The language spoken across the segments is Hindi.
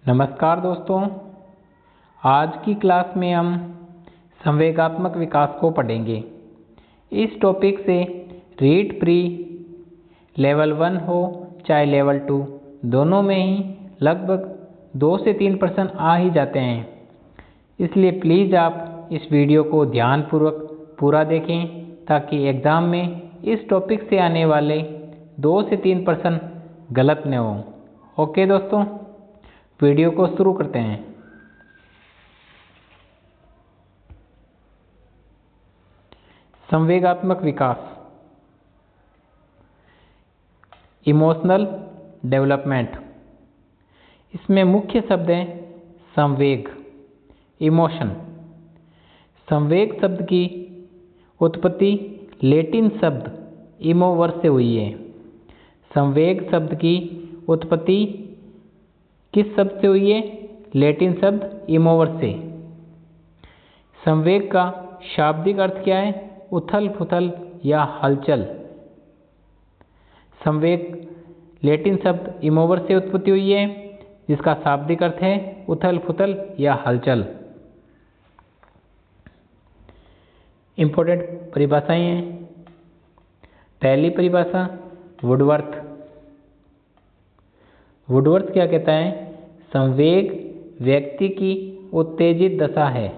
नमस्कार दोस्तों, आज की क्लास में हम संवेगात्मक विकास को पढ़ेंगे। इस टॉपिक से रीड प्री लेवल 1 हो चाहे लेवल 2 दोनों में ही लगभग 2 से 3 प्रश्न आ ही जाते हैं। इसलिए प्लीज़ आप इस वीडियो को ध्यानपूर्वक पूरा देखें ताकि एग्ज़ाम में इस टॉपिक से आने वाले 2 से 3 प्रश्न गलत न हों। ओके दोस्तों, वीडियो को शुरू करते हैं। संवेगात्मक विकास, इमोशनल डेवलपमेंट। इसमें मुख्य शब्द हैं संवेग, इमोशन। संवेग शब्द की उत्पत्ति लैटिन शब्द इमोवर से हुई है। संवेग शब्द की उत्पत्ति किस शब्द से हुई है? लैटिन शब्द इमोवर से। संवेग का शाब्दिक अर्थ क्या है? उथल पुथल या हलचल। संवेग लैटिन शब्द इमोवर से उत्पत्ति हुई है जिसका शाब्दिक अर्थ है उथल पुथल या हलचल। इंपॉर्टेंट परिभाषाएं हैं। पहली परिभाषा वुडवर्थ। वुडवर्थ क्या कहता है? संवेग व्यक्ति की उत्तेजित दशा है।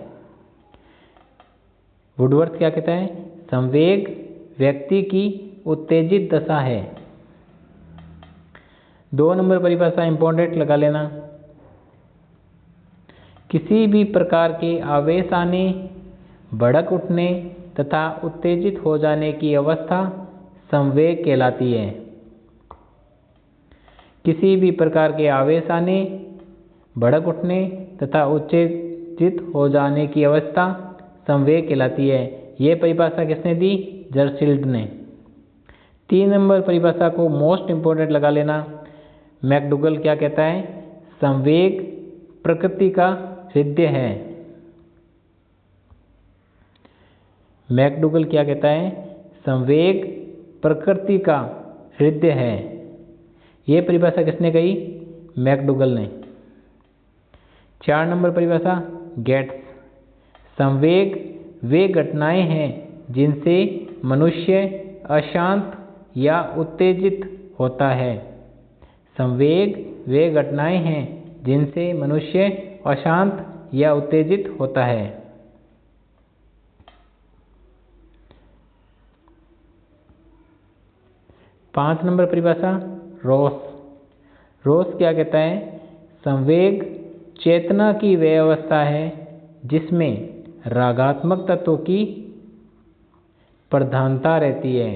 वुडवर्थ क्या कहता है? संवेग व्यक्ति की उत्तेजित दशा है। 2 नंबर परिभाषा इंपॉर्टेंट लगा लेना। किसी भी प्रकार के आवेश आने, भड़क उठने तथा उत्तेजित हो जाने की अवस्था संवेग कहलाती है। किसी भी प्रकार के आवेश आने, भड़क उठने तथा उत्तेजित हो जाने की अवस्था संवेग कहलाती है। यह परिभाषा किसने दी? जर्सील्ड ने। 3 नंबर परिभाषा को मोस्ट इंपोर्टेंट लगा लेना। मैकडूगल क्या कहता है? संवेग प्रकृति का हृदय है। मैकडूगल क्या कहता है? संवेग प्रकृति का हृदय है। यह परिभाषा किसने कही? मैकडूगल ने। 4 नंबर परिभाषा गेट्स। संवेग वे घटनाएं हैं जिनसे मनुष्य अशांत या उत्तेजित होता है। संवेग वे घटनाएं हैं जिनसे मनुष्य अशांत या उत्तेजित होता है। 5 नंबर परिभाषा रॉस। रॉस क्या कहता है? संवेग चेतना की वह अवस्था है जिसमें रागात्मक तत्वों की प्रधानता रहती है।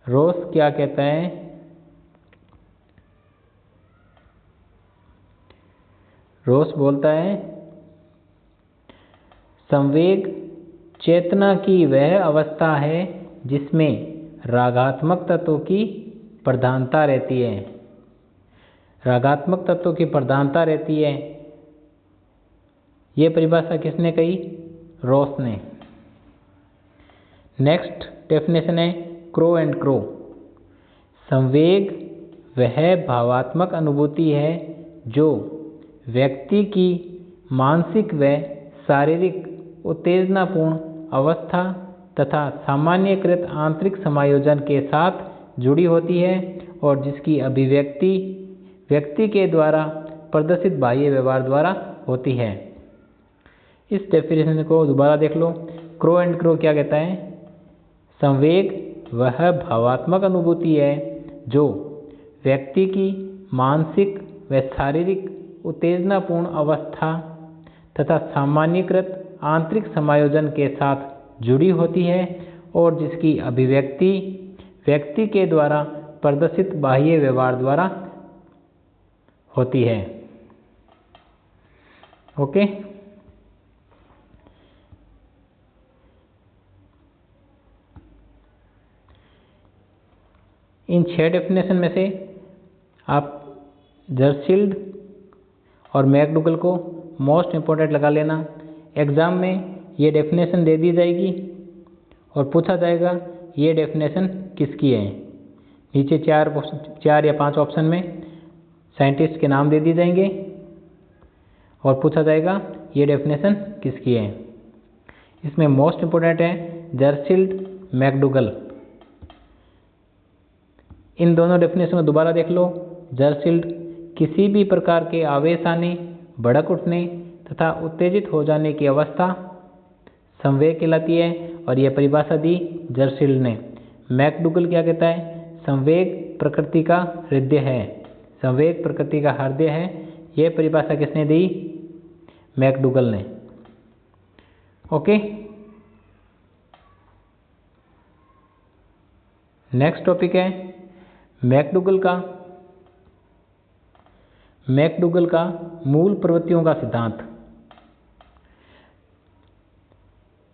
रॉस क्या कहता है? रॉस बोलता है संवेग चेतना की वह अवस्था है जिसमें रागात्मक तत्वों की प्रधानता रहती है। रागात्मक तत्वों की प्रधानता रहती है। यह परिभाषा किसने कही? रॉस ने। नेक्स्ट डेफिनेशन है क्रो एंड क्रो। संवेग वह भावात्मक अनुभूति है जो व्यक्ति की मानसिक व शारीरिक उत्तेजनापूर्ण अवस्था तथा सामान्यकृत आंतरिक समायोजन के साथ जुड़ी होती है और जिसकी अभिव्यक्ति व्यक्ति के द्वारा प्रदर्शित बाह्य व्यवहार द्वारा होती है। इस डेफिनेशन को दोबारा देख लो। क्रो एंड क्रो क्या कहता है? संवेग वह भावात्मक अनुभूति है जो व्यक्ति की मानसिक व शारीरिक उत्तेजनापूर्ण अवस्था तथा सामान्यकृत आंतरिक समायोजन के साथ जुड़ी होती है और जिसकी अभिव्यक्ति व्यक्ति के द्वारा प्रदर्शित बाह्य व्यवहार द्वारा होती है। ओके, इन 6 डेफिनेशन में से आप जर्सील्ड और मैकडूगल को मोस्ट इंपोर्टेंट लगा लेना। एग्ज़ाम में ये डेफिनेशन दे दी जाएगी और पूछा जाएगा ये डेफिनेशन किसकी है। नीचे 4 या 5 ऑप्शन में साइंटिस्ट के नाम दे दिए जाएंगे और पूछा जाएगा ये डेफिनेशन किसकी है। इसमें मोस्ट इंपोर्टेंट है जर्सिल्ड मैकडूगल। इन दोनों डेफिनेशन को दोबारा देख लो। जर्सिल्ड किसी भी प्रकार के आवेश आने, भड़क उठने तथा उत्तेजित हो जाने की अवस्था संवेग कहलाती है, और यह परिभाषा दी जर्सिल्ड ने। मैकडूगल क्या कहता है? संवेग प्रकृति का हृदय है, संवेग प्रकृति का हृदय है। यह परिभाषा किसने दी? मैकडूगल ने। ओके, नेक्स्ट टॉपिक है मैकडूगल का मूल प्रवृत्तियों का सिद्धांत।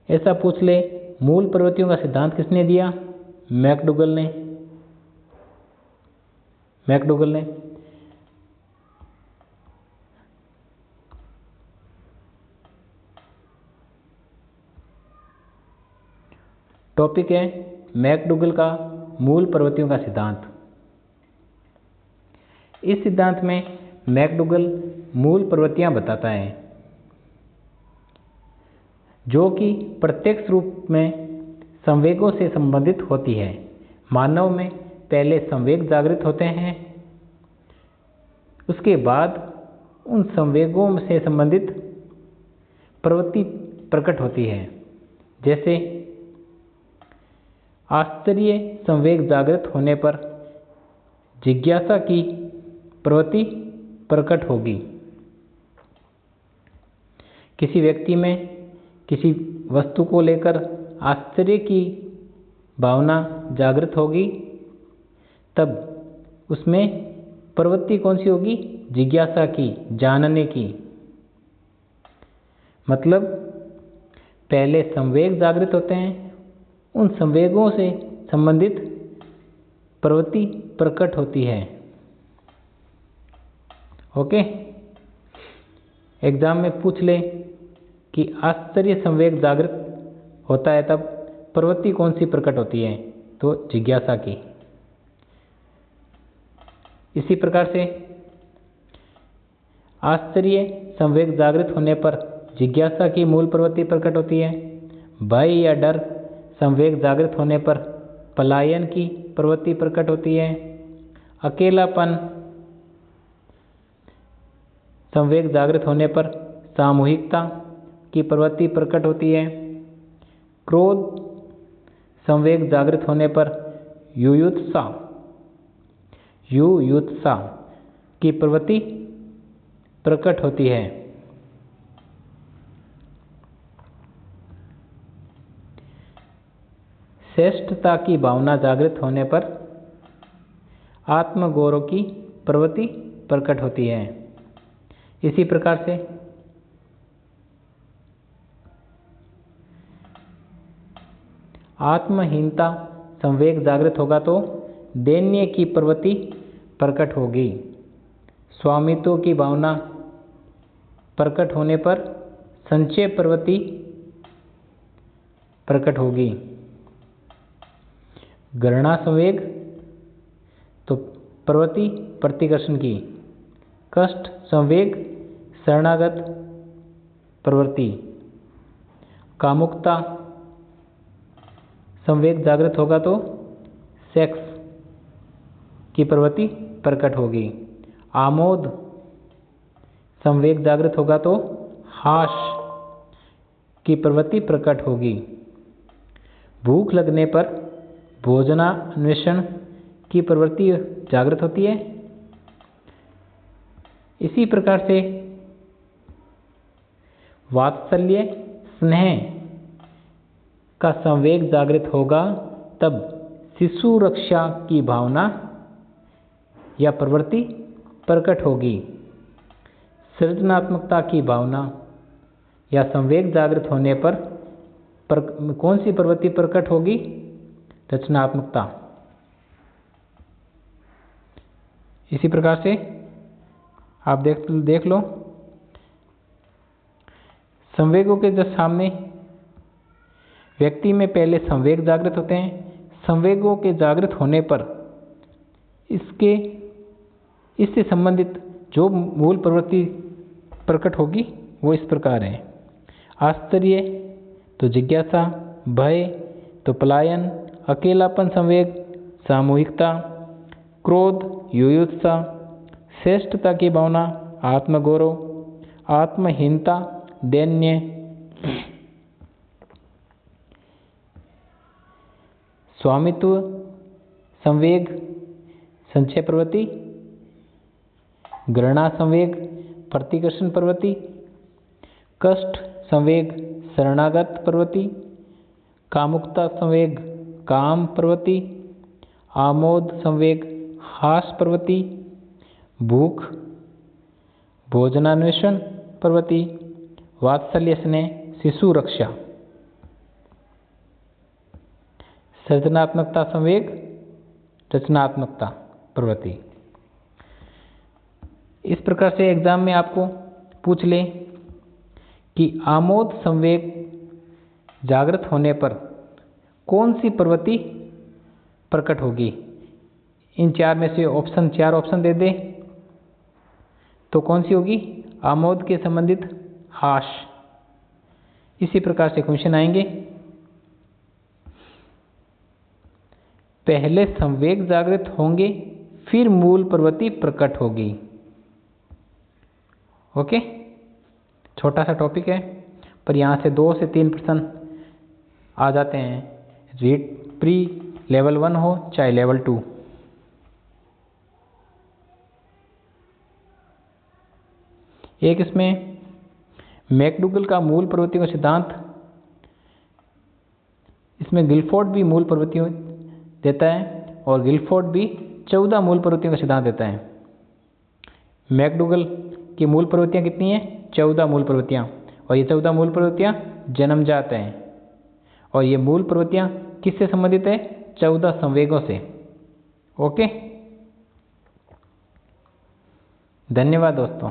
ऐसा पूछ ले, मूल प्रवृत्तियों का सिद्धांत किसने दिया? मैकडूगल ने। टॉपिक है मैकडूगल का मूल प्रवृत्तियों का सिद्धांत। इस सिद्धांत में मैकडूगल मूल प्रवृत्तियां बताता है जो कि प्रत्यक्ष रूप में संवेगों से संबंधित होती है। मानव में पहले संवेग जागृत होते हैं, उसके बाद उन संवेगों से संबंधित प्रवृत्ति प्रकट होती है। जैसे आश्चर्य संवेग जागृत होने पर जिज्ञासा की प्रवृत्ति प्रकट होगी। किसी व्यक्ति में किसी वस्तु को लेकर आश्चर्य की भावना जागृत होगी, तब उसमें प्रवृत्ति कौन सी होगी? जिज्ञासा की, जानने की। मतलब पहले संवेग जागृत होते हैं, उन संवेगों से संबंधित प्रवृत्ति प्रकट होती है। ओके, एग्जाम में पूछ ले कि आश्चर्य संवेग जागृत होता है तब प्रवृत्ति कौन सी प्रकट होती है? तो जिज्ञासा की। इसी प्रकार से आश्चर्य संवेग जागृत होने पर जिज्ञासा की मूल प्रवृत्ति प्रकट होती है। भय या डर संवेग जागृत होने पर पलायन की प्रवृत्ति प्रकट होती है। अकेलापन संवेग जागृत होने पर सामूहिकता की प्रवृत्ति प्रकट होती है। क्रोध संवेग जागृत होने पर युयुत्सा की प्रवृत्ति प्रकट होती है। श्रेष्ठता की भावना जागृत होने पर आत्मगौरव की प्रवृत्ति प्रकट होती है। इसी प्रकार से आत्महीनता संवेग जागृत होगा तो दैन्य की प्रवृत्ति प्रकट होगी। स्वामित्व की भावना प्रकट होने पर संचय प्रवृत्ति प्रकट होगी। घृणा संवेग तो प्रवृत्ति प्रतिकर्षण की। कष्ट संवेग शरणागत प्रवृत्ति। कामुकता संवेग जागृत होगा तो सेक्स की प्रवृत्ति प्रकट होगी। आमोद संवेग जागृत होगा तो हास्य की प्रवृत्ति प्रकट होगी। भूख लगने पर भोजनान्वेषण की प्रवृत्ति जागृत होती है। इसी प्रकार से वात्सल्य स्नेह का संवेग जागृत होगा तब शिशु रक्षा की भावना या प्रवृत्ति प्रकट होगी। सृजनात्मकता की भावना या संवेग जागृत होने पर कौन सी प्रवृत्ति प्रकट होगी? रचनात्मकता। इसी प्रकार से आप देख लो, संवेगों के जब सामने व्यक्ति में पहले संवेग जागृत होते हैं। संवेगों के जागृत होने पर इससे संबंधित जो मूल प्रवृत्ति प्रकट होगी वो इस प्रकार है। आश्चर्य तो जिज्ञासा, भय तो पलायन, अकेलापन संवेग सामूहिकता, क्रोध युयुत्सा, श्रेष्ठता की भावना आत्मगौरव, आत्महीनता दैन्य, स्वामित्व संवेग संचय प्रवृत्ति, घृणा संवेग प्रतिकर्षण प्रवृत्ति, कष्ट संवेग शरणागत प्रवृत्ति, कामुकता संवेग काम प्रवृत्ति, आमोद संवेग हास प्रवृत्ति, भूख भोजनान्वेषण प्रवृत्ति, वात्सल्य स्नेह शिशु रक्षा, सृजनात्मकता संवेग रचनात्मकता प्रवृत्ति। इस प्रकार से एग्जाम में आपको पूछ ले कि आमोद संवेग जागृत होने पर कौन सी प्रवृत्ति प्रकट होगी। इन चार में से ऑप्शन, चार ऑप्शन दे दे तो कौन सी होगी? आमोद के संबंधित हास। इसी प्रकार से क्वेश्चन आएंगे। पहले संवेग जागृत होंगे फिर मूल प्रवृत्ति प्रकट होगी। ओके, छोटा सा टॉपिक है पर यहाँ से 2 से 3 प्रश्न आ जाते हैं, रीड प्री लेवल 1 हो चाहे लेवल 2। एक इसमें मैकडूगल का मूल प्रवृत्तियों का सिद्धांत, इसमें गिलफोर्ड भी मूल प्रवृत्तियों देता है और गिलफोर्ड भी 14 मूल प्रवृत्तियों का सिद्धांत देता है। मैकडूगल की मूल प्रवृत्तियाँ कितनी हैं? 14 मूल प्रवृत्तियाँ, और ये 14 मूल प्रवृत्तियाँ जन्मजात हैं और ये मूल प्रवृत्तियाँ किससे संबंधित है? 14 संवेगों से। ओके, धन्यवाद दोस्तों।